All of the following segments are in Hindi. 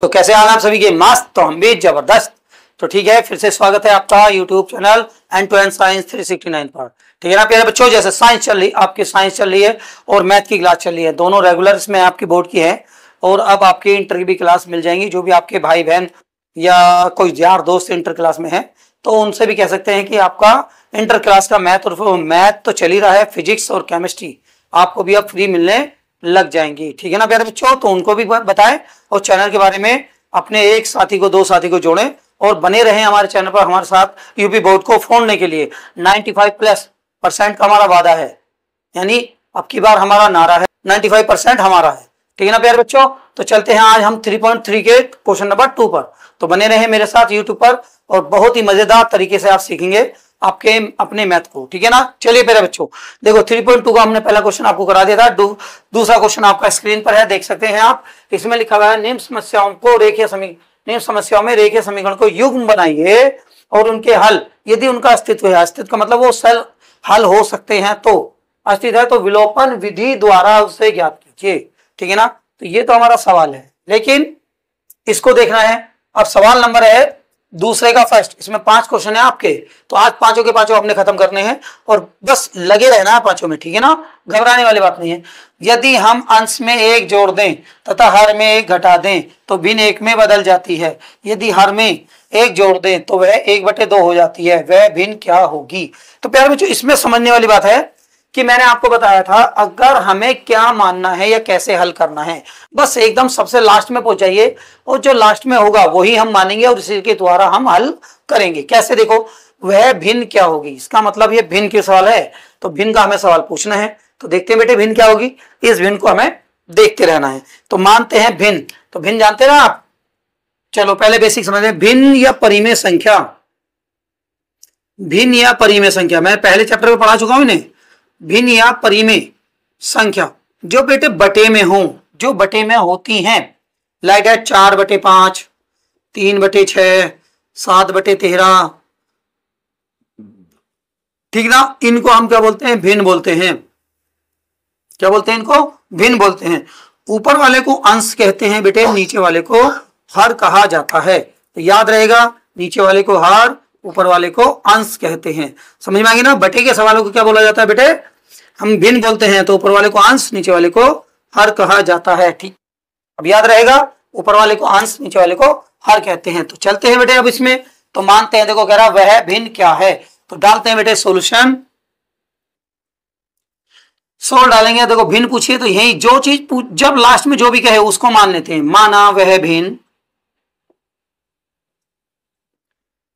तो कैसे हाल आप सभी के? मस्त। तो हम भी जबरदस्त। तो ठीक है, फिर से स्वागत है आपका YouTube channel end to end science 369 पर। ठीक है ना प्यारे बच्चों, जैसे साइंस चल रही, आपकी साइंस चल रही है और मैथ की क्लास चल रही है, दोनों रेगुलर इसमें आपकी बोर्ड की है। और अब आपकी इंटर की भी क्लास मिल जाएंगी, जो भी आपके भाई बहन या कोई यार दोस्त इंटर क्लास में है तो उनसे भी कह सकते हैं कि आपका इंटर क्लास का मैथ और मैथ तो चल ही रहा है, फिजिक्स और केमिस्ट्री आपको भी अब फ्री मिलने लग जाएंगी। ठीक है ना प्यारे बच्चों, तो उनको भी बताएं और चैनल के बारे में अपने एक साथी को, दो साथी को जोड़ें और बने रहें हमारे चैनल पर हमारे साथ यूपी बोर्ड को फोड़ने के लिए। 95+% का हमारा वादा है, यानी अब की बार हमारा नारा है 95% हमारा है। ठीक है ना प्यारे बच्चों, तो चलते हैं आज हम 3.3 के क्वेश्चन नंबर 2 पर। तो बने रहें मेरे साथ यूट्यूब पर और बहुत ही मजेदार तरीके से आप सीखेंगे आपके अपने मैथ को। ठीक है ना, चलिए मेरे बच्चों देखो 3.2 का हमने पहला क्वेश्चन आपको करा दिया था। दूसरा क्वेश्चन आपका स्क्रीन पर है, देख सकते हैं आप। इसमें लिखा हुआ है निम्न समस्याओं में रेखीय समीकरण को युग्म बनाइए और उनके हल यदि उनका अस्तित्व है। अस्तित्व का मतलब वो हल हो सकते हैं, तो अस्तित्व है तो विलोपन विधि द्वारा उसे ज्ञात कीजिए। ठीक है ना, तो ये तो हमारा सवाल है, लेकिन इसको देखना है। अब सवाल नंबर है दूसरे का फर्स्ट, इसमें 5 क्वेश्चन है आपके, तो आज पांचों के पांचों हमने खत्म करने हैं और बस लगे रहना है पांचों में। ठीक है ना, घबराने वाली बात नहीं है। यदि हम अंश में 1 जोड़ दें तथा हर में 1 घटा दें तो भिन्न 1 में बदल जाती है। यदि हर में 1 जोड़ दें तो वह 1/2 हो जाती है, वह भिन्न क्या होगी? तो प्यारे बच्चों, इसमें समझने वाली बात है कि मैंने आपको बताया था अगर हमें क्या मानना है या कैसे हल करना है, बस एकदम सबसे लास्ट में पहुंच जाइए और जो लास्ट में होगा वही हम मानेंगे और इसी के द्वारा हम हल करेंगे। कैसे? देखो, वह भिन्न क्या होगी, इसका मतलब ये भिन्न की सवाल है, तो भिन्न का हमें सवाल पूछना है। तो देखते हैं बेटे भिन्न क्या होगी, इस भिन्न को हमें देखते रहना है। तो मानते हैं भिन्न, तो भिन्न जानते ना आप। चलो पहले बेसिक समझते हैं, भिन्न या परिमेय संख्या। भिन्न या परिमेय संख्या मैं पहले चैप्टर में पढ़ा चुका हूं इन्हें। भिन्न या परिमेय संख्या जो बेटे बटे में हो, जो बटे में होती हैं, लाइक है 4/5, 3/6, 7/13। ठीक ना, इनको हम क्या बोलते हैं? भिन्न बोलते हैं। क्या बोलते हैं इनको? भिन्न बोलते हैं। ऊपर वाले को अंश कहते हैं बेटे, नीचे वाले को हर कहा जाता है। तो याद रहेगा, नीचे वाले को हर, ऊपर वाले को अंश कहते हैं। समझ में आ गई ना? बटे के सवालों को क्या बोला जाता है बेटे? हम भिन्न बोलते हैं, तो ऊपर वाले को अंश, नीचे वाले को हर कहा जाता है। ठीक, अब याद रहेगा, ऊपर वाले को अंश, नीचे वाले को हर कहते हैं। तो चलते हैं बेटे अब इसमें, तो मानते हैं। देखो कह रहा वह भिन्न क्या है, तो डालते हैं बेटे सोल्यूशन। सोल्व डालेंगे। देखो भिन्न पूछिए तो यही जो चीज जब लास्ट में जो भी कहे उसको मान लेते हैं। माना वह भिन्न,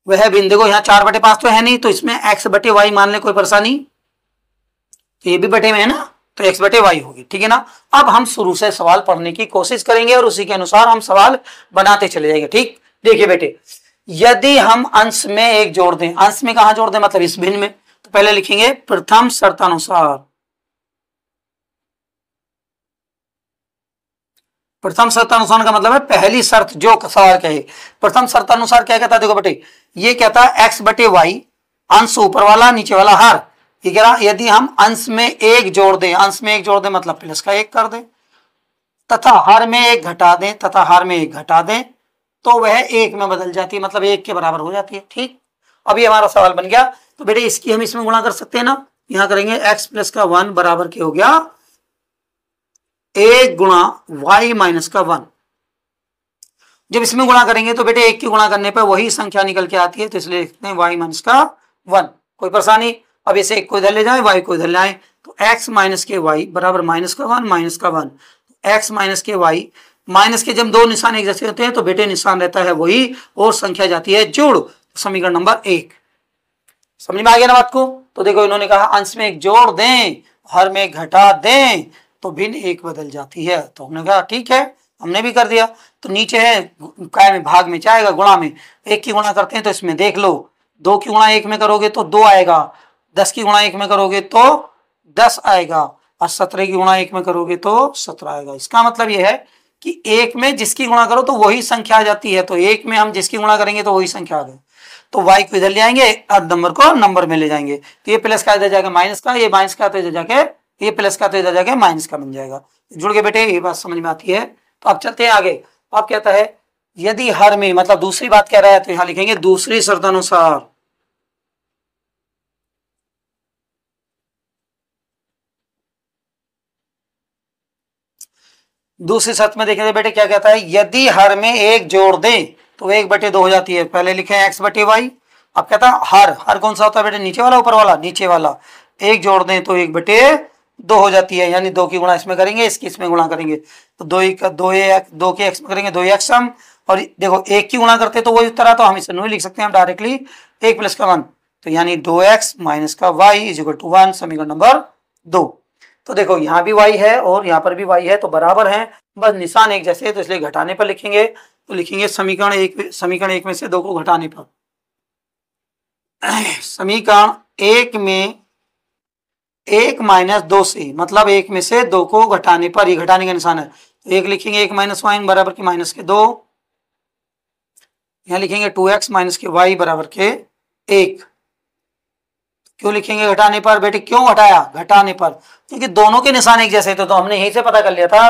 वह भिन्न। देखो यहाँ 4/5 तो है नहीं, तो इसमें x/y मान ले, कोई परेशानी? तो ये भी बटे में है ना, तो x/y होगी। ठीक है ना, अब हम शुरू से सवाल पढ़ने की कोशिश करेंगे और उसी के अनुसार हम सवाल बनाते चले जाएंगे। ठीक, देखिए बेटे, यदि हम अंश में 1 जोड़ दें, अंश में कहां जोड़ दें? मतलब इस भिन्न में। तो पहले लिखेंगे प्रथम शर्तानुसार। प्रथम शर्तानुसार का मतलब है पहली शर्त जो सवाल कहे। प्रथम शर्तानुसार क्या कहता है? देखो बेटे, ये कहता है x/y, अंश ऊपर वाला, नीचे वाला हर। ये कह रहा यदि हम अंश में 1 जोड़ दें, अंश में 1 जोड़ दें मतलब प्लस का 1 कर दें, तथा हर में 1 घटा दें, तथा हर में 1 घटा दें, तो वह 1 में बदल जाती है, मतलब 1 के बराबर हो जाती है। ठीक, अब ये हमारा सवाल बन गया। तो बेटे इसकी हम इसमें गुणा कर सकते हैं ना, यहां करेंगे x + का 1 बराबर क्या हो गया? 1 × y - का 1। जब इसमें गुणा करेंगे तो बेटे 1 की गुणा करने पर वही संख्या निकल के आती है, तो इसलिए लिखते हैं y - का 1। कोई परेशानी? अब इसे 1 को इधर ले जाए, y को इधर ले आए, तो x - के y बराबर -1 -का 1। x - के y माइनस के जब 2 निशान एक जैसे होते हैं तो बेटे निशान रहता है वही और संख्या जाती है जुड़। समीकरण नंबर 1 समझ में आ गया ना बात को? तो देखो इन्होंने कहा अंश में 1 जोड़ दें, हर में 1 घटा दें, तो भिन्न 1 बदल जाती है। तो हमने कहा ठीक है, हमने भी कर दिया। तो नीचे है काय में, भाग में जाएगा, गुणा में 1 की गुणा करते हैं तो इसमें देख लो, 2 की गुणा 1 में करोगे तो 2 आएगा, 10 की गुणा 1 में करोगे तो 10 आएगा, और 17 की गुणा 1 में करोगे तो 17 आएगा। इसका मतलब यह है कि 1 में जिसकी गुणा करो तो वही संख्या आ जाती है, तो 1 में हम जिसकी गुणा करेंगे तो वही संख्या आ गई। तो y को इधर ले आएंगे और नंबर को नंबर में ले जाएंगे, तो ये प्लस का इधर जाके माइनस का, ये माइनस का तो इधर जाके ये प्लस का तो इधर जाके माइनस का बन जाएगा। जुड़ के बेटे ये बात समझ में आती है। तो अब चलते हैं आगे। अब कहता है यदि हर में मतलब दूसरी बात कह रहा है तो यहां लिखेंगे दूसरी शर्तानुसार, दूसरी शर्त में देखेंगे बेटे क्या कहता है, यदि हर में एक जोड़ दें तो 1/2 हो जाती है। पहले लिखे x/y, अब कहता है हर कौन सा होता है बेटे, नीचे वाला ऊपर वाला, नीचे वाला। एक जोड़ दें तो 1/2 हो जाती है, यानी 2 की गुणा इसमें करेंगे, इसकी इसमें गुणा करेंगे तो 2 के x में करेंगे 2x सम, और देखो 1 की गुणा करते तो वही उत्तर आता, हम इसे नहीं लिख सकते हैं डायरेक्टली 1 + 1, तो यानी 2x - y = 1, समीकरण नंबर 2। तो देखो यहाँ भी y है और यहाँ पर भी y है, तो बराबर है, बस निशान एक जैसे है, तो इसलिए घटाने पर लिखेंगे, तो लिखेंगे समीकरण 1 में से 2 को घटाने पर, समीकरण 1 में 1 - 2 से, मतलब 1 में से 2 को घटाने पर, ये घटाने का निशान है, तो 1 लिखेंगे 1 - y बराबर के -2, यहाँ लिखेंगे 2x - y बराबर के 1। क्यों लिखेंगे घटाने पर बेटे, क्यों घटाया, घटाने पर क्योंकि दोनों के निशान एक जैसे थे, तो हमने यहीं से पता कर लिया था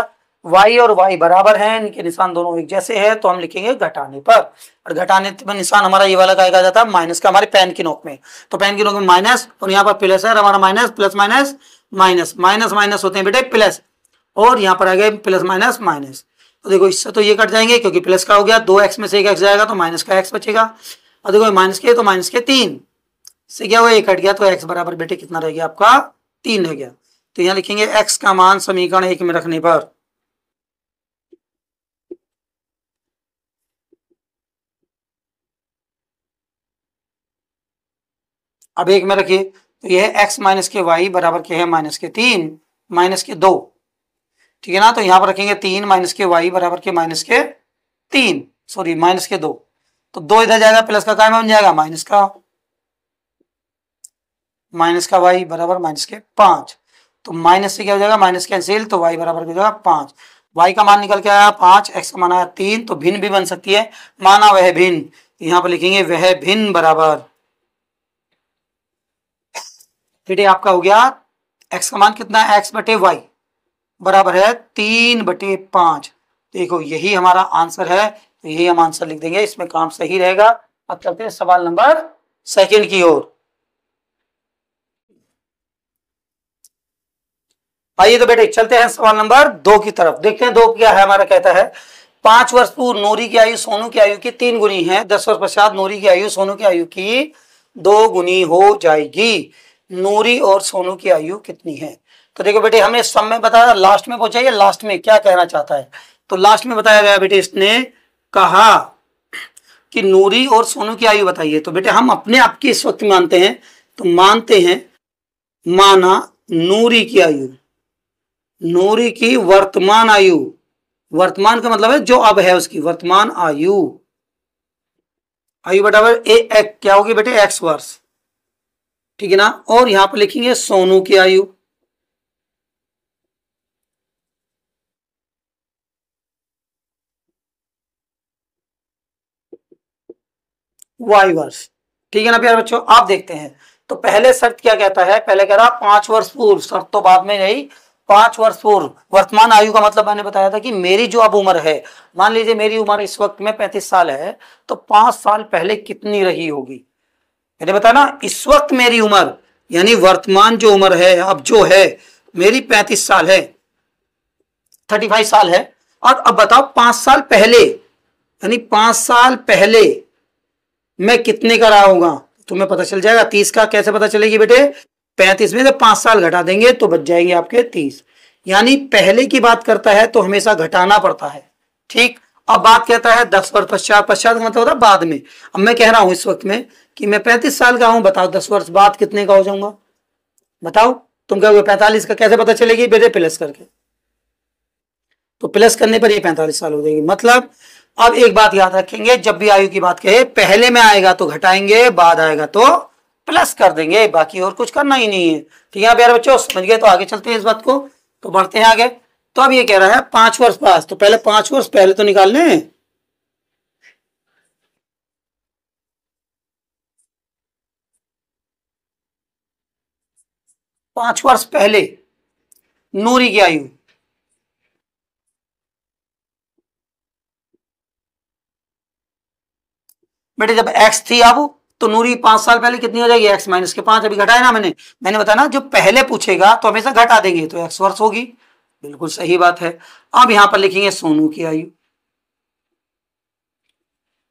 y और y बराबर हैं, इनके निशान दोनों एक जैसे हैं, तो हम लिखेंगे घटाने पर। और घटाने पर निशान हमारा ये वाला कहा जाता है माइनस का, हमारे पेन की नोक में, तो पेन की नोक में माइनस और यहाँ पर प्लस है, हमारा minus plus minus minus minus minus होते हैं बेटे प्लस, और यहाँ पर आ गए प्लस माइनस माइनस, तो देखो इससे तो ये कट जाएंगे क्योंकि प्लस का हो गया, 2x में से 1 x जाएगा तो माइनस का x बचेगा, और देखो माइनस के तो माइनस के 3 से क्या हुआ, 1 कट गया, तो x बराबर बेटे कितना रह गया आपका 3 रह गया। तो यहाँ लिखेंगे x का मान समीकरण 1 में रखने पर, अब 1 में रखिए, तो यह है x - y बराबर के है -3 -2, ठीक है ना, तो यहाँ पर रखेंगे 3 - y बराबर के -3, सॉरी -2, तो 2 इधर जाएगा, प्लस का बन जाएगा माइनस का y बराबर -5, तो माइनस से क्या हो जाएगा, माइनस कैंसिल, तो y बराबर हो जाएगा 5, y का मान निकल के आया 5, x का मान आया 3, तो भिन्न भी बन सकती है, माना वह भिन्न, यहाँ पर लिखेंगे वह भिन्न बराबर बेटे आपका हो गया, x का मान कितना है, x/y बराबर है 3/5, देखो यही हमारा आंसर है, तो यही हम आंसर लिख देंगे, इसमें काम सही रहेगा। अब चलते हैं सवाल नंबर 2 की ओर। आइए तो बेटे चलते हैं सवाल नंबर 2 की तरफ, देखते हैं 2 क्या है हमारा, कहता है 5 वर्ष पूर्व नूरी की आयु सोनू की आयु की 3 गुनी है, 10 वर्ष पश्चात नूरी की आयु सोनू की आयु की 2 गुनी हो जाएगी, नूरी और सोनू की आयु कितनी है। तो देखो बेटे हमें सब में बताया, लास्ट में पहुंचा, लास्ट में क्या कहना चाहता है, तो लास्ट में बताया गया बेटे, इसने कहा कि नूरी और सोनू की आयु बताइए, तो बेटे हम अपने आप की इस वक्त मानते हैं, तो मानते हैं, माना नूरी की आयु, नूरी की वर्तमान आयु, वर्तमान का मतलब है जो अब है उसकी वर्तमान आयु, आयु बराबर क्या होगी बेटे, x वर्ष, ठीक है ना, और यहां पर लिखेंगे सोनू की आयु, y वर्ष, ठीक है ना प्यारे बच्चों। आप देखते हैं तो पहले शर्त क्या कहता है, पहले कह रहा 5 वर्ष पूर्व, शर्त तो बाद में नहीं, 5 वर्ष पूर्व, वर्तमान आयु का मतलब मैंने बताया था कि मेरी जो अब उम्र है, मान लीजिए मेरी उम्र इस वक्त में 35 साल है, तो 5 साल पहले कितनी रही होगी, मैंने बताया ना इस वक्त मेरी उम्र, यानी वर्तमान जो उम्र है अब जो है मेरी 35 साल है, 35 साल है, और अब बताओ 5 साल पहले, यानी 5 साल पहले मैं कितने का रहा होगा, तुम्हें पता चल जाएगा। 30 का कैसे पता चलेगी बेटे, 35 में से 5 साल घटा देंगे तो बच जाएंगे आपके 30, यानी पहले की बात करता है तो हमेशा घटाना पड़ता है, ठीक। अब बात कहता है 10 वर्ष पश्चात, पश्चात का मतलब होता है बाद में, अब मैं कह रहा हूं इस वक्त में कि मैं 35 साल का हूं, बताओ 10 वर्ष बाद कितने का हो जाऊंगा, बताओ तुम कहोगे 45 का, कैसे पता चलेगी बेटे, प्लस करके, तो प्लस करने पर ये 45 साल हो जाएगी। मतलब अब एक बात याद रखेंगे, जब भी आयु की बात कहे, पहले में आएगा तो घटाएंगे, बाद आएगा तो प्लस कर देंगे, बाकी और कुछ करना ही नहीं है, ठीक है प्यारे बच्चों, समझ गए। तो आगे चलते हैं इस बात को, तो बढ़ते हैं आगे। तो अब ये कह रहा है 5 वर्ष पास, तो पहले 5 वर्ष पहले तो निकाल लें, 5 वर्ष पहले नूरी की आयु, बेटे जब x थी अब, तो नूरी 5 साल पहले कितनी हो जाएगी, x माइनस के 5, अभी घटाया ना मैंने बताया ना जो पहले पूछेगा तो हमेशा घटा देंगे, तो x वर्ष होगी। बिल्कुल सही बात है। अब यहां पर लिखेंगे सोनू की आयु,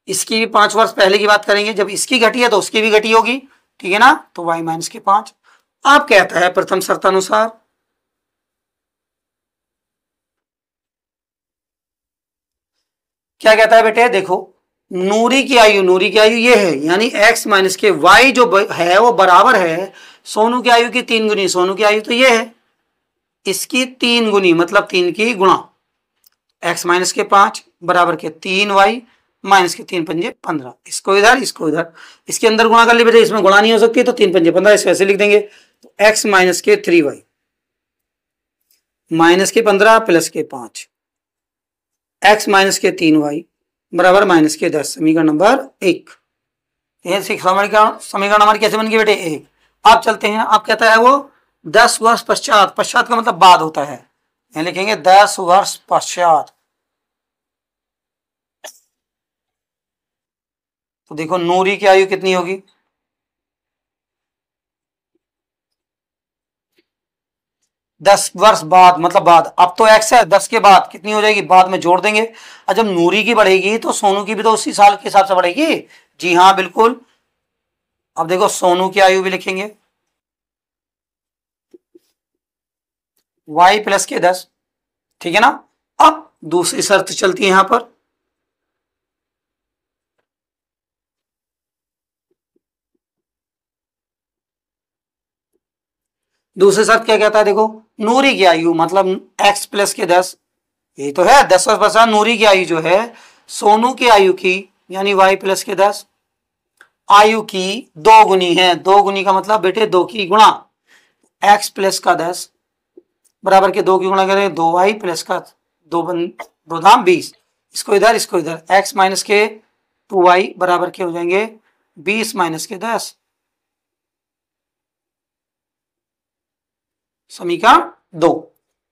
इसकी भी 5 वर्ष पहले की बात करेंगे, जब इसकी घटी है तो उसकी भी घटी होगी, ठीक है ना, तो y माइनस के 5। आप कहता है प्रथम शर्तानुसार क्या कहता है बेटे, देखो नूरी की आयु ये है, यानी x माइनस के y जो है वो बराबर है सोनू की आयु की 3 गुनी, सोनू की आयु तो ये है, इसकी 3 गुनी मतलब 3 की गुणा, x माइनस के 5 बराबर के 3y माइनस के 3 पंजे 15, इसको इधर इसके अंदर गुणा कर ली बेटे, इसमें गुणा नहीं हो सकती तो 3 पंजे 15, इसको ऐसे लिख देंगे, तो x माइनस के 3y माइनस के 15 प्लस के 5 x माइनस के 3y बराबर माइनस के 10, समीकरण नंबर 1। समीकरण नंबर कैसे बन गई बेटे, 1। आप चलते हैं, आप कहता है वो 10 वर्ष पश्चात, पश्चात का मतलब बाद होता है, यहां लिखेंगे 10 वर्ष पश्चात। तो देखो नूरी की आयु कितनी होगी, 10 वर्ष बाद मतलब बाद, अब तो x है, 10 के बाद कितनी हो जाएगी, बाद में जोड़ देंगे। और जब नूरी की बढ़ेगी तो सोनू की भी तो उसी साल के हिसाब से बढ़ेगी, जी हाँ बिल्कुल। अब देखो सोनू की आयु भी लिखेंगे y प्लस के 10, ठीक है ना। अब दूसरी शर्त चलती है यहां पर, दूसरी शर्त क्या कहता है, देखो नूरी की आयु मतलब x प्लस के 10, यही तो है 10 वर्ष पश्चात नूरी की आयु जो है सोनू की आयु की यानी y प्लस के 10 आयु की 2 गुनी है, 2 गुनी का मतलब बेटे 2 की गुणा, x प्लस का 10 बराबर के 2 की गुणा करें 2y प्लस का 2 धाम 20, इसको इधर x माइनस के 2y बराबर के हो जाएंगे 20 माइनस के 10, समीकरण 2।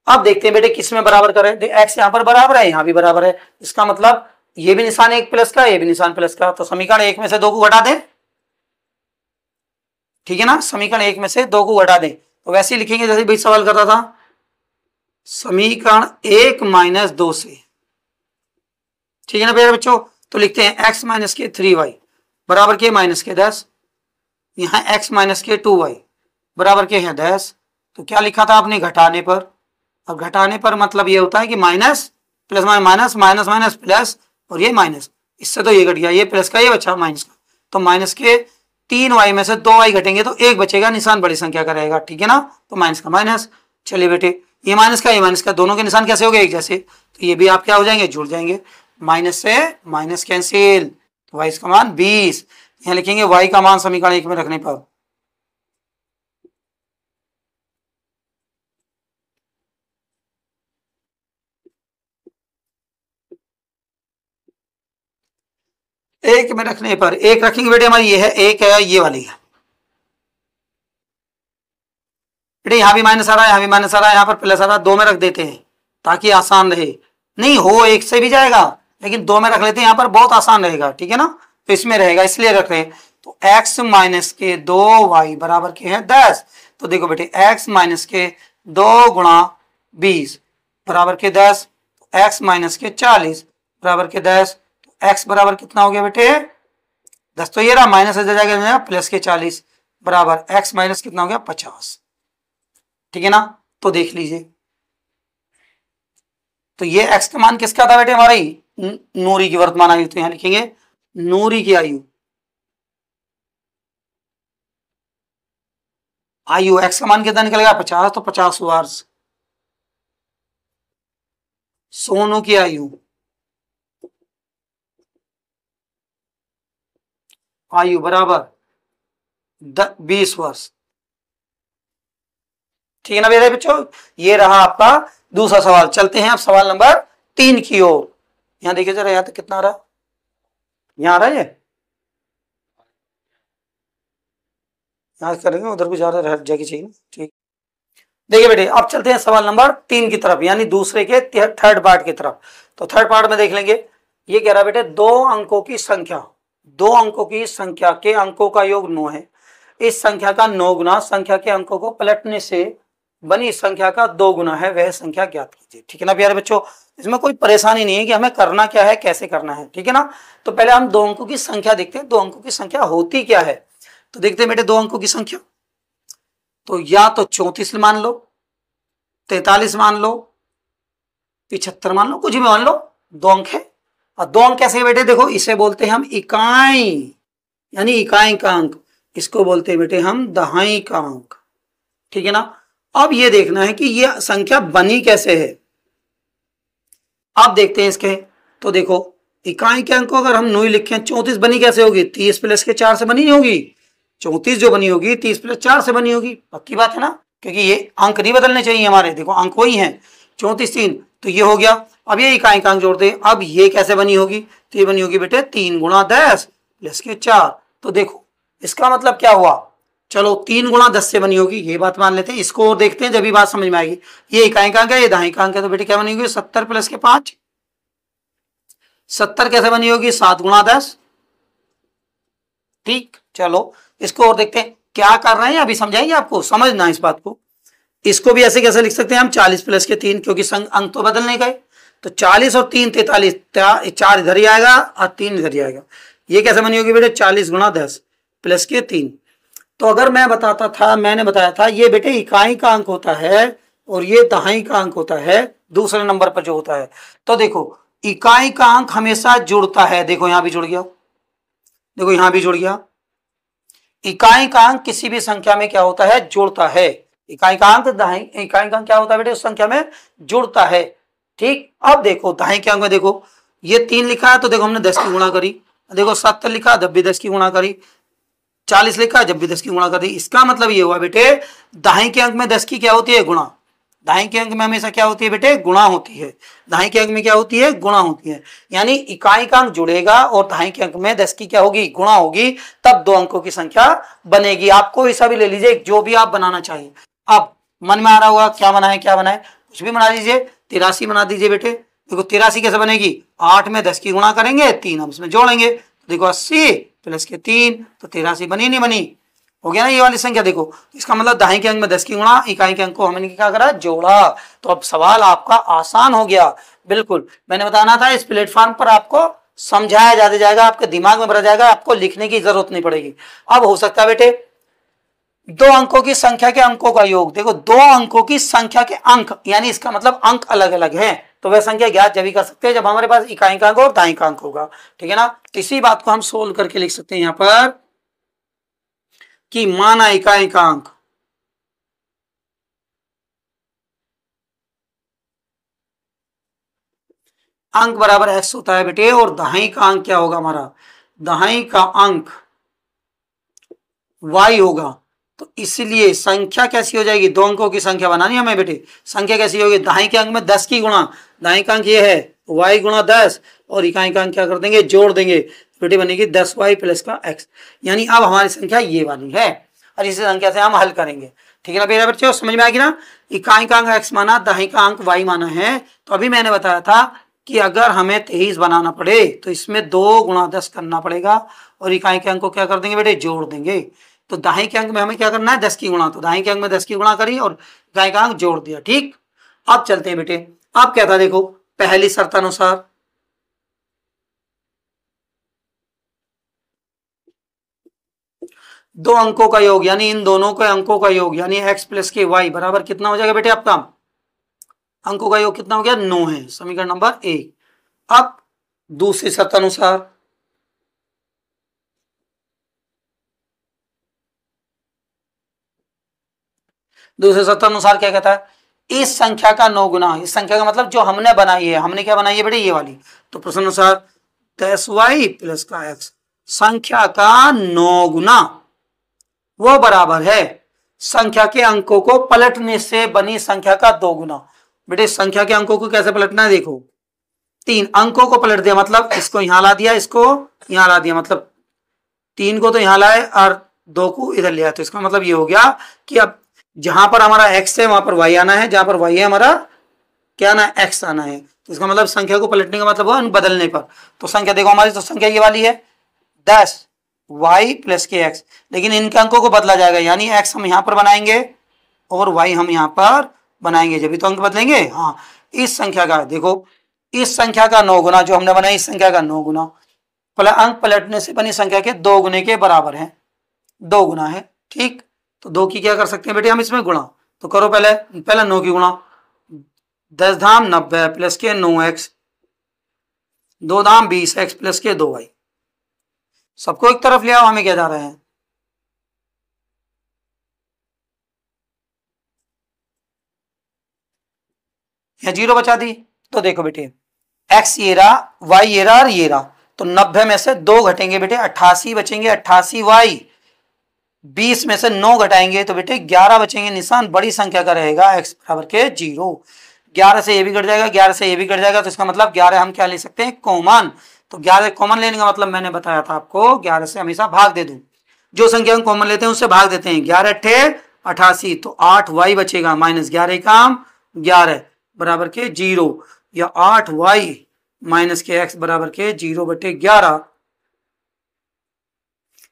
अब देखते हैं बेटे किस में बराबर करें, x यहां पर बराबर है, यहां भी बराबर है, इसका मतलब ये भी निशान 1 प्लस का, ये भी निशान प्लस का, तो समीकरण 1 में से 2 को घटा दें, ठीक है ना, समीकरण 1 में से 2 को घटा दें, तो वैसे ही लिखेंगे जैसे भाई सवाल कर रहा था, समीकरण 1 माइनस 2 से, ठीक है ना मेरे बच्चों। तो लिखते हैं x माइनस के 3y बराबर के माइनस के 10, यहाँ x माइनस के 2y बराबर के है 10, तो क्या लिखा था आपने, घटाने पर। अब घटाने पर मतलब ये होता है कि minus plus minus minus minus plus, और ये माइनस, इससे तो ये घट गया, ये प्लस का ये बचा माइनस का, तो माइनस के 3y में से 2y घटेंगे तो 1 बचेगा, निशान बड़ी संख्या का रहेगा, ठीक है ना, तो माइनस का माइनस। चलिए बेटे ये माइनस का दोनों के निशान कैसे हो गए, एक जैसे, तो ये भी आप क्या हो जाएंगे, जुड़ जाएंगे, माइनस से माइनस कैंसिल, तो y का मान 20, यहाँ लिखेंगे y का मान समीकरण 1 में रखने पर एक में रखने पर, एक रखेंगे बेटे, हमारी ये है एक है, ये वाली है बेटे, यहां भी माइनस आ रहा है, यहां भी माइनस आ रहा है, यहां पर प्लस आ रहा है, 2 में रख देते हैं ताकि आसान रहे, नहीं हो 1 से भी जाएगा लेकिन 2 में रख लेते हैं, यहां पर बहुत आसान रहेगा, ठीक है ना, तो इसमें रहेगा इसलिए रख रहे हैं, तो x माइनस के 2y बराबर के हैं 10, तो देखो बेटे x माइनस के 2 गुणा 20 बराबर के 10, x माइनस के 40 बराबर के 10, तो x बराबर कितना हो गया बेटे 10, तो ये रहा माइनस इधर जाएगा प्लस के 40 बराबर x माइनस कितना हो गया 50, ठीक है ना। तो देख लीजिए, तो ये x का मान किसका था बेटे, हमारी नूरी की वर्तमान आयु, तो यहां लिखेंगे नूरी की आयु, x का मान कितना निकलेगा 50, तो 50 वर्ष। सोनू की आयु बराबर 20 वर्ष, ठीक है ना मेरे बच्चों, ये रहा आपका दूसरा सवाल। चलते हैं अब सवाल नंबर 3 की ओर, यहां देखिए जरा, यहां तक कितना आ रहा, यहां आ रहा है ये, यहां करेंगे, उधर भी जा रहा जाके चाहिए, ठीक। देखिए बेटे अब चलते हैं सवाल नंबर 3 की तरफ, यानी दूसरे के थर्ड पार्ट की तरफ। तो थर्ड पार्ट में देख लेंगे, ये कह रहा है बेटे 2 अंकों की संख्या दो अंकों की संख्या के अंकों का योग 9 है। इस संख्या का 9 गुना संख्या के अंकों को पलटने से बनी संख्या का 2 गुना है, वह संख्या ज्ञात कीजिए। ठीक है ना प्यारे बच्चों, इसमें कोई परेशानी नहीं है कि हमें करना क्या है, कैसे करना है। ठीक है ना, तो पहले हम दो अंकों की संख्या देखते हैं, दो अंकों की संख्या होती क्या है। तो देखते हैं बेटे दो अंकों की संख्या, तो या तो 34 मान लो, 43 मान लो, 75 मान लो, कुछ भी मान लो, दो अंक है। और दो अंक कैसे बेटे, देखो इसे बोलते हैं हम इकाई, यानी इकाई का अंक, इसको बोलते हैं बेटे हम दहाई का अंक। ठीक है ना, अब ये देखना है कि ये संख्या बनी कैसे है। अब देखते हैं इसके, तो देखो इकाई के अंक को अगर हम 9 लिखें, 34 बनी कैसे होगी, 30 प्लस के 4 से बनी होगी। 34 जो बनी होगी 30 प्लस 4 से बनी होगी, पक्की बात है ना, क्योंकि ये अंक नहीं बदलने चाहिए हमारे, देखो अंक वही है 34 3, तो ये हो गया। अब ये इकाई का अंक जोड़ते हैं, अब ये कैसे बनी होगी, तो ये बनी होगी बेटे 3 गुणा 10 प्लस के 4। तो देखो इसका मतलब क्या हुआ, चलो 3 गुणा 10 से बनी होगी, ये बात मान लेते हैं, इसको और देखते हैं जब भी बात समझ में आएगी। ये इकाई का अंक है, ये दहाई का अंक है, तो बेटे क्या बनी होगी 70 प्लस के 5। 70 कैसे बनी होगी, 7 गुणा 10। ठीक, चलो इसको और देखते हैं क्या कर रहे हैं, अभी समझाएंगे आपको, समझना इस बात को। इसको भी ऐसे कैसे लिख सकते हैं हम, 40 प्लस के 3, क्योंकि अंक तो बदल नहीं गए, तो 40 और 3 43, 4 इधर ही आएगा और 3 इधर ही आएगा। ये कैसे बनी होगी बेटे 40 गुणा 10 प्लस के 3। तो अगर मैं बताता था, मैंने बताया था ये बेटे इकाई का अंक होता है और ये दहाई का अंक होता है, दूसरे नंबर पर जो होता है। तो देखो इकाई का अंक हमेशा जुड़ता है, देखो यहां भी जुड़ गया, देखो यहां भी जुड़ गया। इकाई का अंक किसी भी संख्या में क्या होता है, जुड़ता है। इकाई का अंक दहाई, इकाई का अंक क्या होता है बेटे, उस संख्या में जुड़ता है। ठीक, अब देखो दहाई के अंक में देखो ये 3 लिखा है, तो देखो हमने 10 की गुणा करी, देखो 70 लिखा जब भी 10 की गुणा करी, 40 लिखा जब भी 10 की गुणा कर दी। इसका मतलब ये हुआ बेटे दहाई के अंक में 10 की क्या होती है, गुणा। दहाई के अंक में हमेशा क्या होती है बेटे, गुणा होती है। दहाई के अंक में क्या होती है, गुणा होती है। यानी इकाई का अंक जुड़ेगा और दहाई के अंक में 10 की क्या होगी, गुणा होगी, तब दो अंकों की संख्या बनेगी। आपको ऐसा भी ले लीजिए, जो भी आप बनाना चाहिए। अब मन में आ रहा होगा क्या बनाए क्या बनाए, कुछ भी बना लीजिए। 83 बना दीजिए बेटे, देखो 83 कैसे बनेगी, 8 में 10 की गुणा करेंगे, 3 हम इसमें जोड़ेंगे, देखो 80 प्लस के 3, तो 83 बनी नहीं बनी, हो गया ना ये वाली संख्या। देखो इसका मतलब दहाई के अंक में 10 की गुणा, इकाई के अंक को हमने क्या करा, जोड़ा। तो अब सवाल आपका आसान हो गया। बिल्कुल मैंने बताना था, इस प्लेटफॉर्म पर आपको समझाया जाते जाएगा, आपके दिमाग में भरा जाएगा, आपको लिखने की जरूरत नहीं पड़ेगी। अब हो सकता है बेटे दो अंकों की संख्या के अंकों का योग, देखो दो अंकों की संख्या के अंक, यानी इसका मतलब अंक अलग अलग है, तो वह संख्या ज्ञात जब भी कर सकते हैं जब हमारे पास इकाई का अंक और दहाई का अंक होगा। ठीक है ना, इसी बात को हम सोल्व करके लिख सकते हैं यहां पर कि माना इकाई का अंक बराबर x होता है बेटे, और दहाई का अंक क्या होगा हमारा, दहाई का अंक y होगा। तो इसलिए संख्या कैसी हो जाएगी, दो अंकों की संख्या बनानी हमें बेटे, संख्या कैसी होगी, दहाई के अंक में 10 की गुणा, दहाई का अंक ये है y गुणा 10, और इकाई का अंक क्या कर देंगे, जोड़ देंगे, बेटे बनेगी 10y प्लस का x। यानी अब हमारी संख्या ये वाली है, और इसी संख्या से हम हल करेंगे। ठीक है ना मेरे बच्चों, समझ में आएगी ना। इकाई का अंक x माना, दहाई का अंक y माना है। तो अभी मैंने बताया था कि अगर हमें 23 बनाना पड़े तो इसमें 2 गुणा 10 करना पड़ेगा, और इकाई के अंक को क्या कर देंगे बेटे, जोड़ देंगे। तो दहाई के अंक में हमें क्या करना है, 10 की गुणा, तो दहाई के अंक में 10 की गुणा करी और इकाई का अंक जोड़ दिया। ठीक, अब चलते हैं बेटे, अब क्या था, देखो पहली शर्त अनुसार दो अंकों का योग, यानी इन दोनों के अंकों का योग, यानी x प्लस के y बराबर कितना हो जाएगा बेटे, आपका अंकों का योग कितना हो गया, 9 है, समीकरण नंबर 1। अब दूसरी शर्त अनुसार क्या कहता है, इस संख्या का 9 गुना, इस संख्या का मतलब जो हमने बनाई है, हमने क्या बनाई है बेटे, ये वाली। तो प्रश्न अनुसार 10y प्लस का x संख्या का 9 गुना वो बराबर है संख्या के अंकों को पलटने से बनी संख्या का 2 गुना। बेटे संख्या के अंकों को कैसे पलटना है, देखो 3 अंकों को पलट दिया, मतलब इसको यहां ला दिया, इसको यहां ला दिया, मतलब 3 को तो यहां लाए और 2 को इधर लिया। तो इसका मतलब ये हो गया कि अब जहां पर हमारा x है वहां पर y आना है, जहां पर y है हमारा क्या आना है, x आना है। तो इसका मतलब संख्या को पलटने का मतलब हुआ बदलने पर। तो संख्या देखो हमारी तो संख्या ये वाली है 10y प्लस के x, लेकिन इनके अंकों को बदला जाएगा, यानी x हम यहां पर बनाएंगे और y हम यहां पर बनाएंगे, जब भी तो अंक बदलेंगे। हाँ, इस संख्या का देखो, इस संख्या का 9 गुना जो हमने बनाई, इस संख्या का 9 गुना अंक पलटने से बनी संख्या के 2 गुने के बराबर है, 2 गुना है। ठीक, तो 2 की क्या कर सकते हैं बेटे हम इसमें गुणा, तो करो पहले 9 की गुणा, 10 धाम 90 प्लस के 9x, 2 धाम 20x प्लस के 2y। सबको एक तरफ ले आओ, हमें क्या जा रहे हैं, या 0 बचा दी। तो देखो बेटे x ये रहा, y ये रहा और ये रहा, तो 90 में से 2 घटेंगे बेटे 88 बचेंगे, 88y। 20 में से 9 घटाएंगे तो बेटे 11 बचेंगे, निशान बड़ी संख्या का रहेगा x बराबर के 0। 11 से ये भी घट जाएगा, 11 से ये भी घट जाएगा, तो इसका मतलब 11 हम क्या ले सकते हैं, कॉमन। तो 11 कॉमन लेने का मतलब मैंने बताया था आपको, 11 से हमेशा भाग दे दूं, जो संख्या हम कॉमन लेते हैं उससे भाग देते हैं। 11 अट्ठे 88, तो 8y बचेगा माइनस 11 काम 11 बराबर के 0, या 8y माइनस के x बराबर के 0/11।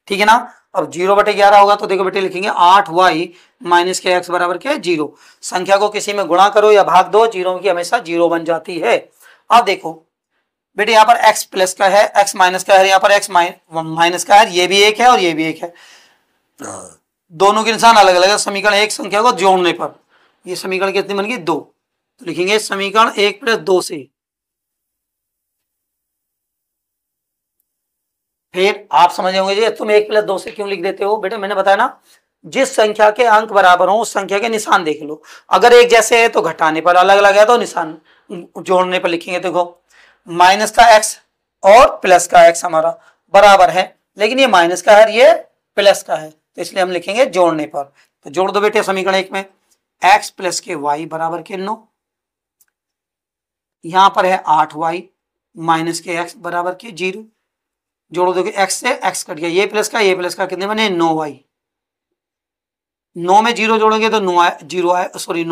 ठीक है ना। अब 0/11 होगा तो देखो बेटे लिखेंगे 8y माइनस के x बराबर के 0। संख्या को किसी में गुणा करो या भाग दो, 0 की हमेशा 0 बन जाती है। अब देखो बेटे यहाँ पर x प्लस का है, x माइनस का है, यहाँ पर x माइनस का है, ये भी एक है और ये भी एक है, दोनों के निशान अलग अलग है। समीकरण एक संख्या को जोड़ने पर ये समीकरण कितनी बन गई, 2, तो लिखेंगे समीकरण 1 + 2 से। फिर आप समझ होंगे जी तुम 1 + 2 से क्यों लिख देते हो बेटे, मैंने बताया ना, जिस संख्या के अंक बराबर हो उस संख्या के निशान देख लो, अगर एक जैसे है तो घटाने पर अलग अलग है तो निशान जोड़ने पर लिखेंगे। देखो माइनस का x और प्लस का x हमारा बराबर है, लेकिन ये माइनस का है ये प्लस का है, तो इसलिए हम लिखेंगे जोड़ने पर। तो जोड़ दो बेटे समीकरण 1 में, x प्लस के y बराबर के 9, यहां पर है 8y माइनस के x बराबर के 0, जोड़ो दोगे x से x कट गया, ये प्लस का कितने बने 9y, 9 में 0 जोड़ोगे तो 9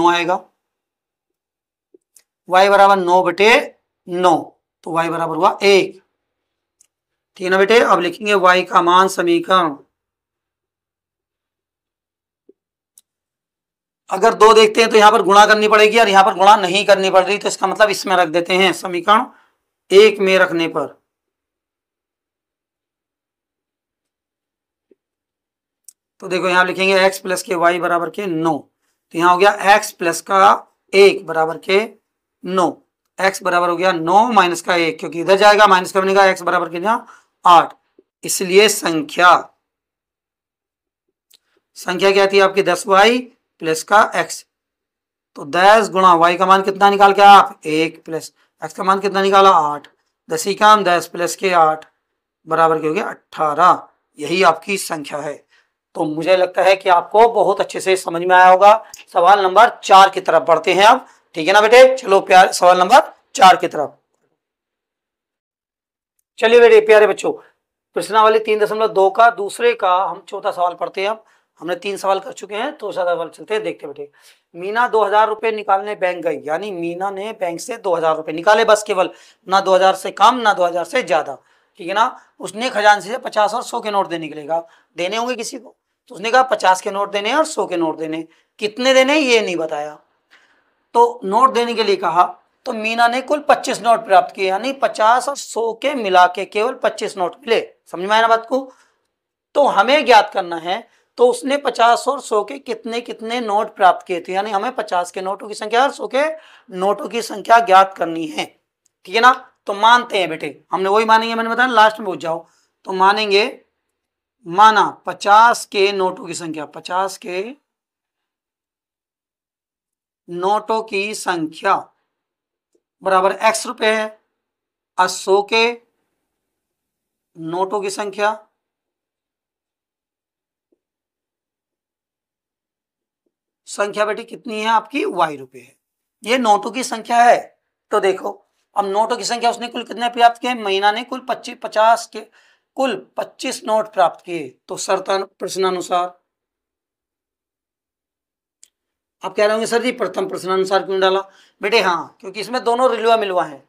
आएगा, y बराबर 9/9, तो y बराबर हुआ 1। ठीक है ना बेटे। अब लिखेंगे y का मान समीकरण, अगर 2 देखते हैं तो यहां पर गुणा करनी पड़ेगी और यहां पर गुणा नहीं करनी पड़ रही, तो इसका मतलब इसमें रख देते हैं समीकरण 1 में रखने पर। तो देखो यहां लिखेंगे x प्लस के y बराबर के 9, तो यहां हो गया x प्लस का 1 बराबर के 9, x बराबर हो गया 9 माइनस का 1, क्योंकि इधर जाएगा माइनस का बनेगा, x बराबर के यहाँ 8, इसलिए संख्या क्या थी आपकी 10y प्लस का x, तो 10 गुणा y का मान कितना निकाल के आप 1 प्लस x का मान कितना निकाला 8, 10 काम 10 प्लस के 8 बराबर के हो गया 18, यही आपकी संख्या है। तो मुझे लगता है कि आपको बहुत अच्छे से समझ में आया होगा। सवाल नंबर 4 की तरफ बढ़ते हैं अब, ठीक है ना बेटे, चलो प्यार सवाल नंबर 4 की तरफ। चलिए बेटे प्यारे बच्चों, प्रश्नावली 3.2 का दूसरे का हम चौथा सवाल पढ़ते हैं। अब हमने 3 सवाल कर चुके हैं, तो चौथा सवाल चलते हैं, देखते बेटे। मीना 2000 रुपए निकालने बैंक गई, यानी मीना ने बैंक से 2000 रुपए निकाले, बस केवल, ना 2000 से कम ना 2000 से ज्यादा, ठीक है ना। उसने खजांची से 50 और 100 के नोट देने होंगे किसी को, तो उसने कहा 50 के नोट देने और 100 के नोट देने, कितने देने ये नहीं बताया। तो नोट देने के लिए कहा, तो मीना ने कुल 25 नोट प्राप्त किए, यानी 50 और 100 के मिला के केवल 25 नोट मिले। समझ में आया ना बात को। तो हमें ज्ञात करना है, तो उसने 50 और 100 के कितने कितने नोट प्राप्त किए थे, यानी हमें 50 के नोटों की संख्या और 100 के नोटों की संख्या ज्ञात करनी है, ठीक है ना। तो मानते हैं बेटे, हमने वही मानेंगे, मैंने बताया लास्ट में पूछ जाओ, तो मानेंगे, माना 50 के नोटों की संख्या, 50 के नोटों की संख्या बराबर x रुपए है, और 100 के नोटों की संख्या बेटी कितनी है आपकी y रुपए है, ये नोटों की संख्या है। तो देखो अब नोटों की संख्या उसने कुल कितने प्राप्त किए, मीना ने कुल 50 के कुल 25 नोट प्राप्त किए। तो शर्त प्रश्नानुसार, आप कह रहे होंगे सर जी प्रथम प्रश्नानुसार क्यों डाला बेटे, हाँ क्योंकि इसमें दोनों रिलवा मिलवा है,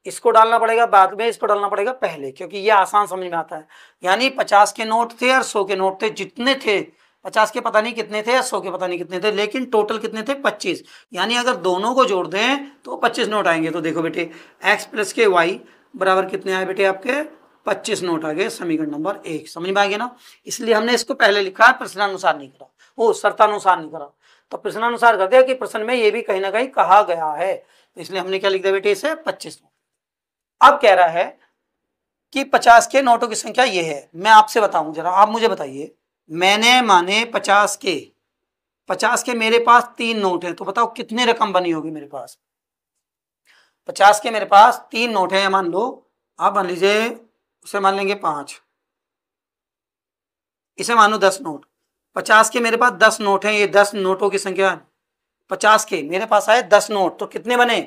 इसको डालना पड़ेगा बाद में, इसको डालना पड़ेगा पहले, क्योंकि ये आसान समझ में आता है। यानी 50 के नोट थे और 100 के नोट थे, जितने थे 50 के पता नहीं कितने थे या 100 के पता नहीं कितने थे, लेकिन टोटल कितने थे 25। यानी अगर दोनों को जोड़ दें तो 25 नोट आएंगे। तो देखो बेटे x प्लस के y बराबर कितने आए बेटे आपके 25 नोट आ गए, समीकरण नंबर 1। समझ में आ गया ना। इसलिए हमने इसको पहले लिखा, प्रश्नानुसार नहीं करा, वो शर्तानुसार नहीं करा, तो प्रश्नानुसार कर दिया कि प्रश्न में ये भी कहीं ना कहीं कहा गया है, तो इसलिए हमने क्या लिख दिया बेटे इसे 25 नोट। अब कह रहा है कि 50 के नोटों की संख्या ये है। मैं आपसे बताऊं जरा, आप मुझे बताइए, मैंने माने 50 के मेरे पास 3 नोट हैं, तो बताओ कितनी रकम बनी होगी मेरे पास। 50 के मेरे पास 3 नोट हैं, मान लो आप मान लीजिए, उसे मान लेंगे 5, इसे मानो 10 नोट। 50 के मेरे पास 10 नोट हैं, ये 10 नोटों की संख्या, 50 के मेरे पास आए 10 नोट, तो कितने बने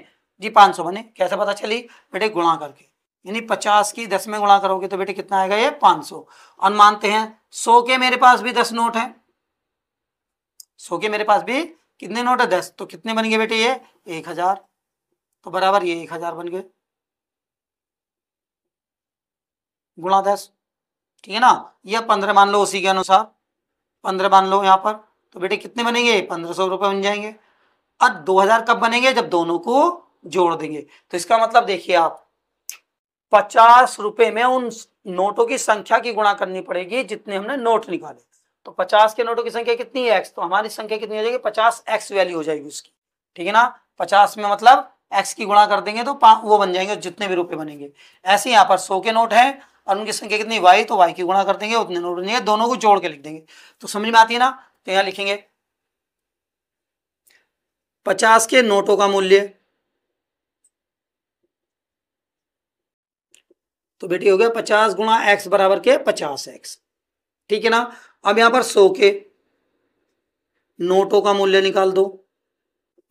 जी 500 बने। कैसे पता चली बेटे, गुणा करके, यानी 50 की 10 में गुणा करोगे तो बेटे कितना आएगा ये 500। और मानते हैं 100 के मेरे पास भी 10 नोट हैं, 100 के मेरे पास भी कितने नोट है 10, तो कितने बन गए बेटे ये 1000, तो बराबर ये 1000 बन गए गुणा 10, ठीक है ना। यह 15 मान लो, उसी के अनुसार 15 मान लो यहाँ पर, तो बेटे कितने बनेंगे 1500 रुपये बन जाएंगे। अब 2000 कब बनेंगे, जब दोनों को जोड़ देंगे। तो इसका मतलब देखिए आप, 50 रुपए में उन नोटों की संख्या की गुणा करनी पड़ेगी जितने हमने नोट निकाले। तो 50 के नोटों की संख्या कितनी है x, तो हमारी संख्या कितनी हो जाएगी 50x वैल्यू हो जाएगी उसकी, ठीक है ना। 50 में मतलब x की गुणा कर देंगे तो वो बन जाएंगे जितने भी रुपए बनेंगे। ऐसे यहाँ पर 100 के नोट हैं और उनकी संख्या कितनी y, तो y की गुणा कर देंगे उतने नोट बनेंगे, दोनों को जोड़ के लिख देंगे। तो समझ में आती है ना। तो यहाँ लिखेंगे 50 के नोटों का मूल्य, तो बेटी हो गया 50 गुणा x बराबर के 50x, ठीक है ना। अब यहां पर 100 के नोटों का मूल्य निकाल दो।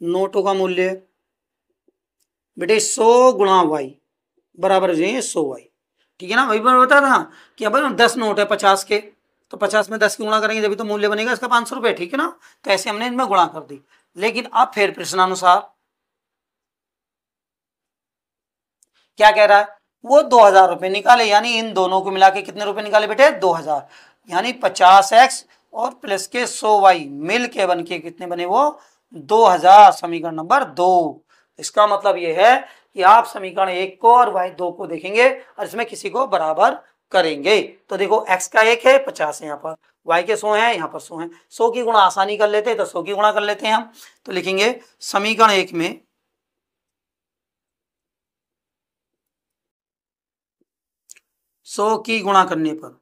नोटों का मूल्य बेटे 100 गुणा y बराबर हो जाएंगे 100y, ठीक है ना। वही मैं बता था कि अब 10 नोट है 50 के, तो 50 में 10 की गुणा करेंगे जब तो मूल्य बनेगा इसका 500 रुपये, ठीक है ना। तो ऐसे हमने इनमें गुणा कर दी। लेकिन अब फिर प्रश्नानुसार क्या कह रहा है, वो 2000 रुपये निकाले, यानी इन दोनों को मिला के कितने रुपए निकाले बेटे 2000, यानी 50x और प्लस के 100y मिल के बन के कितने बने वो 2000, समीकरण नंबर 2। इसका मतलब ये है कि आप समीकरण 1 को और y2 को देखेंगे और इसमें किसी को बराबर करेंगे। तो देखो x का 1 है 50 है यहाँ पर, y के 100 है यहाँ पर 100 है, 100 की गुणा आसानी कर लेते हैं तो 100 की गुणा कर लेते हैं हम। तो लिखेंगे समीकरण 1 में 100 की गुणा करने पर,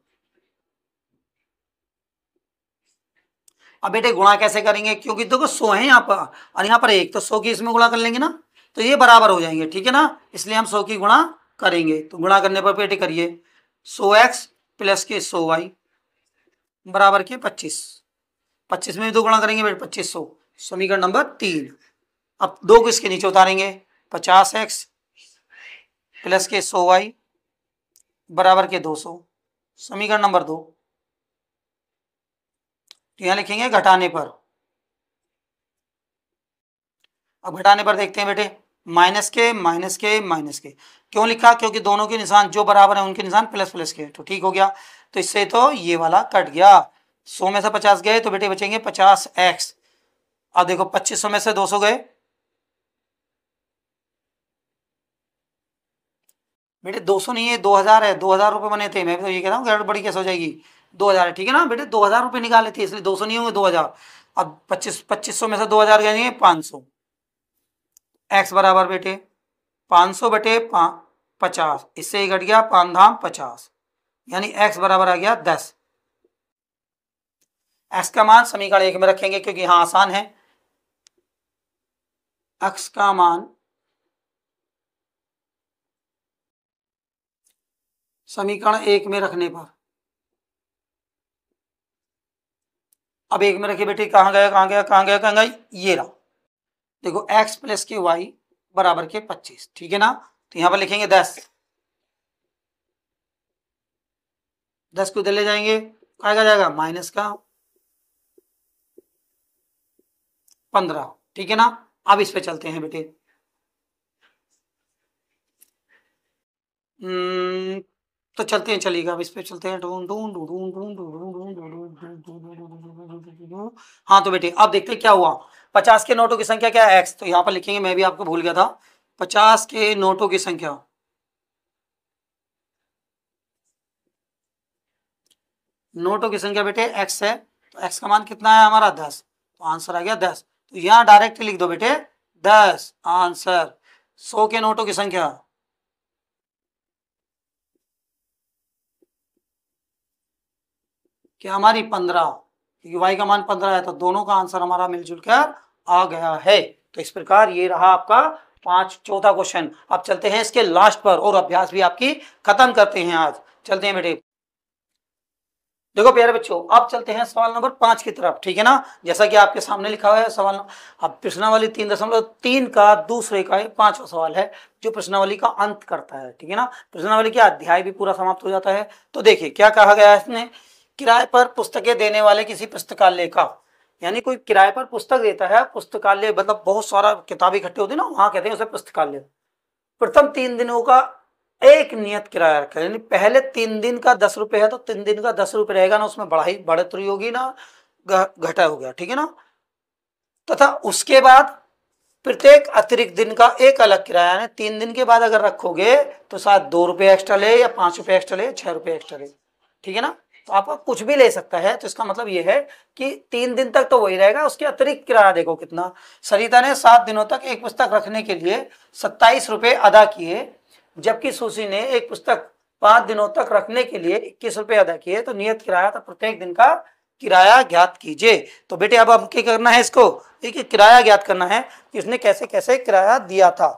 अब बेटे गुणा कैसे करेंगे, क्योंकि देखो 100 है यहाँ पर और यहाँ पर 1, तो 100 की इसमें गुणा कर लेंगे ना, तो ये बराबर हो जाएंगे, ठीक है ना। इसलिए हम 100 की गुणा करेंगे। तो गुणा करने पर बेटे करिए 100x प्लस के 100y बराबर के 25, 25 में भी 2 गुणा करेंगे बेटे 2500, समीकरण नंबर 3। अब 2 को इसके नीचे उतारेंगे, 50x प्लस के 100y बराबर के 200, समीकरण नंबर 2। तो यहां लिखेंगे घटाने पर, अब घटाने पर देखते हैं बेटे माइनस के माइनस के माइनस के, क्यों लिखा, क्योंकि दोनों के निशान जो बराबर है उनके निशान प्लस प्लस के, तो ठीक हो गया। तो इससे तो ये वाला कट गया, 100 में से 50 गए तो बेटे बचेंगे 50x। अब देखो 2500 में से 200 गए बेटे, 200 नहीं है 2000 है, 2000 रुपये बने थे। मैं भी तो ये कह रहा हूँ गड़बड़ी कैसे हो जाएगी, 2000 है, ठीक है ना बेटे, 2000 रुपये निकाले थे इसलिए 200 नहीं होंगे 2000। अब 2500 में से 2000 गए 500, x बराबर बेटे 500 बटे 50, इससे ही घट गया 5 धाम 50, यानी x बराबर आ गया 10। x का मान समीकरण 1 में रखेंगे क्योंकि यहां आसान है। x का मान समीकरण 1 में रखने पर, अब 1 में रखिए बेटे, कहां गया कहां गया कहां गया कहां गया, ये रहा। देखो x प्लस के y बराबर के 25, ठीक है ना। तो यहां पर लिखेंगे 10, 10 को इधर ले जाएंगे, क्या जाएगा माइनस का 15, ठीक है ना। अब इस पे चलते हैं बेटे, तो चलते हैं, चलिएगा अब इस पे चलते हैं। हाँ तो बेटे अब देखते हैं क्या हुआ। 50 के नोटों की संख्या क्या है? एक्स। तो यहाँ पर लिखेंगे, मैं भी आपको भूल गया था। 50 के नोटों की संख्या, नोटों की संख्या बेटे एक्स है। तो एक्स का मान कितना है हमारा? 10। तो आंसर आ गया 10। तो यहाँ डायरेक्ट लिख दो बेटे 10 आंसर। 100 के नोटों की संख्या, क्या हमारी? 15, क्योंकि y का मान 15 है, तो दोनों का आंसर हमारा मिलजुल कर आ गया है। तो इस प्रकार ये रहा आपका चौथा क्वेश्चन। अब चलते हैं इसके लास्ट पर, और अभ्यास भी आपकी खत्म करते हैं आज। चलते हैं बेटे। देखो प्यारे बच्चों, अब चलते हैं सवाल नंबर 5 की तरफ, ठीक है ना। जैसा कि आपके सामने लिखा हुआ है सवाल। अब प्रश्नावली 3.3 का दूसरे का 5वां सवाल है, जो प्रश्नावली का अंत करता है, ठीक है ना। प्रश्नावली का अध्याय भी पूरा समाप्त हो जाता है। तो देखिए क्या कहा गया है इसने, किराए पर पुस्तकें देने वाले किसी पुस्तकालय का, यानी कोई किराए पर पुस्तक देता है। पुस्तकालय मतलब बहुत सारा किताबें इकट्ठी होती है ना, वहां कहते हैं उसे पुस्तकालय। प्रथम 3 दिनों का एक नियत किराया रखा है, यानी पहले 3 दिन का 10 रुपए है तो 3 दिन का 10 रुपए रहेगा ना, उसमें बढ़ोतरी होगी ना घटा हो गया, ठीक है ना। तथा उसके बाद प्रत्येक अतिरिक्त दिन का एक अलग किराया है। 3 दिन के बाद अगर रखोगे तो शायद 2 रुपए एक्स्ट्रा ले, या 5 रुपए एक्स्ट्रा ले, 6 रुपए एक्स्ट्रा ले, ठीक है ना। तो आपका कुछ भी ले सकता है। तो इसका मतलब ये है कि 3 दिन तक तो वही रहेगा, उसके अतिरिक्त किराया देखो कितना। सरिता ने 7 दिनों तक एक पुस्तक रखने के लिए 27 रुपए अदा किए, जबकि सुशी ने एक पुस्तक 5 दिनों तक रखने के लिए 21 रुपए अदा किए। तो नियत किराया था प्रत्येक दिन का किराया ज्ञात कीजिए। तो बेटे अब हम क्या करना है, इसको एक किराया ज्ञात करना है कि उसने कैसे कैसे किराया दिया था,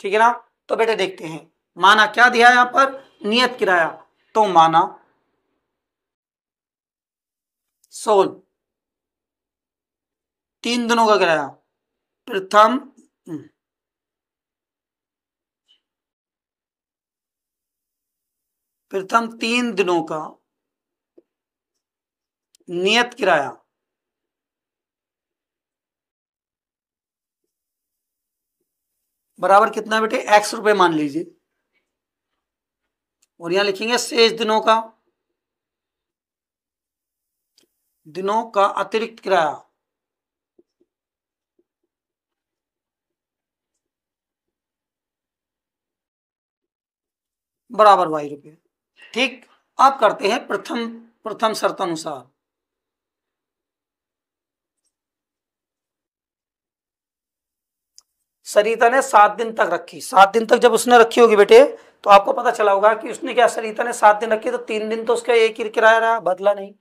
ठीक है ना। तो बेटे देखते हैं, माना क्या दिया है यहां पर? नियत किराया। तो माना 16, 3 दिनों का किराया। प्रथम प्रथम 3 दिनों का नियत किराया बराबर कितना बेटे? x रुपए मान लीजिए। और यहां लिखेंगे शेष दिनों का अतिरिक्त किराया बराबर y रुपए। ठीक। अब करते हैं प्रथम शर्त अनुसार। सरिता ने 7 दिन तक रखी। 7 दिन तक जब उसने रखी होगी बेटे, तो आपको पता चला होगा कि उसने क्या, सरिता ने 7 दिन रखी तो 3 दिन तो उसका एक ही किराया रहा, बदला नहीं।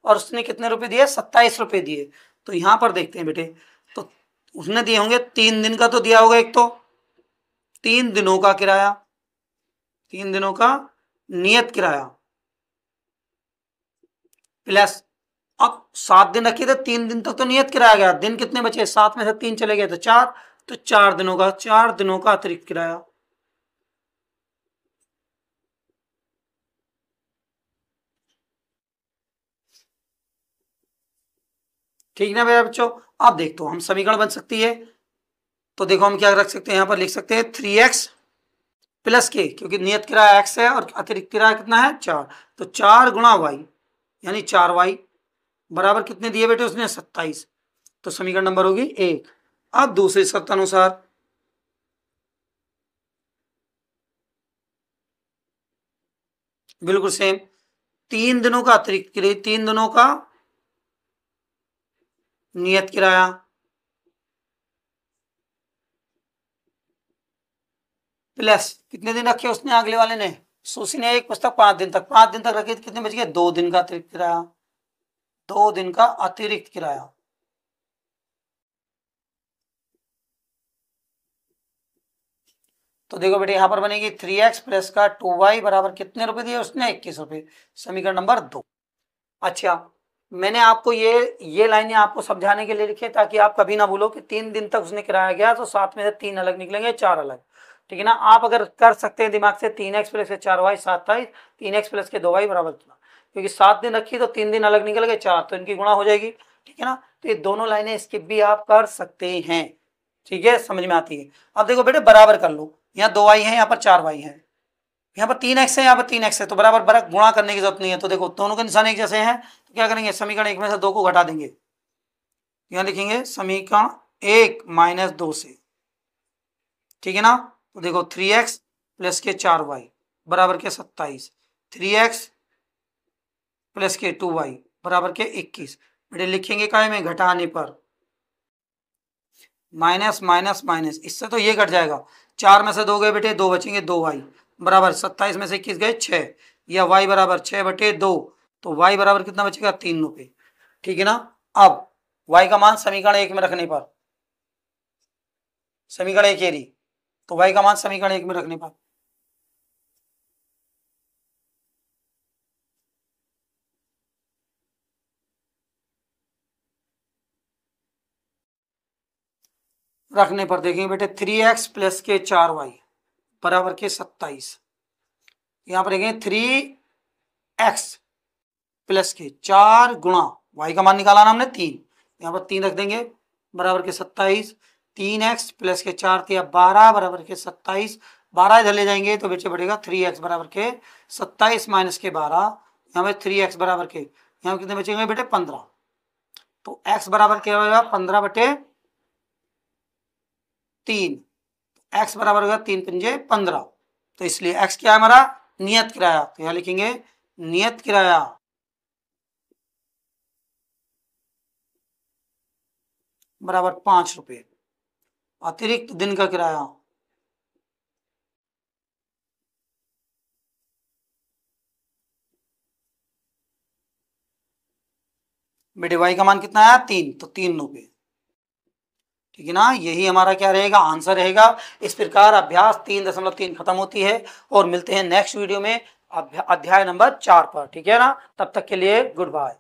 और उसने कितने रुपए दिए? 27 रुपए दिए। तो यहां पर देखते हैं बेटे, तो उसने दिए होंगे 3 दिन का, तो दिया होगा एक, तो 3 दिनों का किराया, 3 दिनों का नियत किराया, प्लस अब 7 दिन रखी तो 3 दिन तक तो नियत किराया गया। दिन कितने बचे? 7 में से 3 चले गए तो 4। तो 4 दिनों का अतिरिक्त किराया। ठीक ना मेरे बच्चों। अब देखते हो हम समीकरण बन सकती है। तो देखो हम क्या रख सकते हैं, यहां पर लिख सकते हैं 3x प्लस के, क्योंकि नियत किराया x है और अतिरिक्त किराया कितना है? 4। तो 4 गुणा y, यानी 4y बराबर कितने दिए बेटे उसने? 27। तो समीकरण नंबर होगी 1। अब दूसरी शर्त अनुसार बिल्कुल सेम, 3 दिनों का अतिरिक्त किराया, 3 दिनों का नियत किराया, प्लस कितने दिन रखे उसने अगले वाले ने? सुशी ने एक पुस्तक 5 दिन तक, 5 दिन तक रखी तो कितने बच गए? 2 दिन का अतिरिक्त किराया, 2 दिन का अतिरिक्त किराया। तो देखो बेटे यहां पर बनेगी 3x प्लस का 2y बराबर कितने रुपए दिए उसने? 21 रुपए। समीकरण नंबर 2। अच्छा, मैंने आपको ये लाइनें आपको समझाने के लिए लिखी ताकि आप कभी ना भूलो कि 3 दिन तक उसने किराया गया तो 7 में से 3 अलग निकलेंगे, 4 अलग, ठीक है ना। आप अगर कर सकते हैं दिमाग से 3x plus 4y 27, 3x plus के 2y बराबर कितना, क्योंकि 7 दिन रखी तो 3 दिन अलग निकल गए, 4 तो इनकी गुणा हो जाएगी, ठीक है ना। तो ये दोनों लाइनें स्किप भी आप कर सकते हैं, ठीक है, समझ में आती है। अब देखो बेटे बराबर कर लो, यहाँ 2y है, यहाँ पर 4y है, यहाँ पर 3x है, यहाँ पर 3x है, तो बराबर बराबर गुणा करने की जरूरत नहीं है। तो देखो दोनों के निशान एक जैसे हैं, तो क्या करेंगे, समीकरण 1 में से 2 को घटा देंगे, यहाँ लिखेंगे समीकरण 1 माइनस 2 से, ठीक है ना। तो देखो 3x प्लस के 4y बराबर के 27, 3x प्लस के 2y बराबर के 21। बेटे लिखेंगे काय में, घटाने पर, माइनस माइनस माइनस, इससे तो ये घट जाएगा, 4 में से 2 गए बेटे, 2 बचेंगे, 2y बराबर 27 में से 21 गए 6, या y बराबर 6/2, तो y बराबर कितना बचेगा, 3 रुपये, ठीक है ना। अब y का मान समीकरण 1 में रखने पर, समीकरण 1 एरी, तो y का मान समीकरण 1 में रखने पर देखेंगे बेटे 3x प्लस के 4y बराबर के 27, यहाँ पर देखेंगे 3x प्लस के 4 गुणा y का मान निकाला ना हमने 3, यहाँ पर 3 रख देंगे बराबर के 27, 3x प्लस के 4 दिया 12 बराबर के 27, 12 इधर ले जाएंगे तो बेटे बढ़ेगा 3x बराबर के 27 माइनस के 12, यहाँ पर 3x बराबर के, यहाँ कितने बचेंगे बेटे 15, तो x बराबर क्या होगा 15/3, x बराबर होगा 3 पंजे 15, तो इसलिए x क्या है हमारा, नियत किराया, तो यहाँ लिखेंगे नियत किराया बराबर 5 रुपये, अतिरिक्त दिन का किराया बेटे y का मान कितना आया 3, तो 3 रुपये, ठीक है ना। यही हमारा क्या रहेगा, आंसर रहेगा। इस प्रकार अभ्यास 3.3 खत्म होती है और मिलते हैं नेक्स्ट वीडियो में अध्याय नंबर 4 पर, ठीक है ना। तब तक के लिए गुड बाय।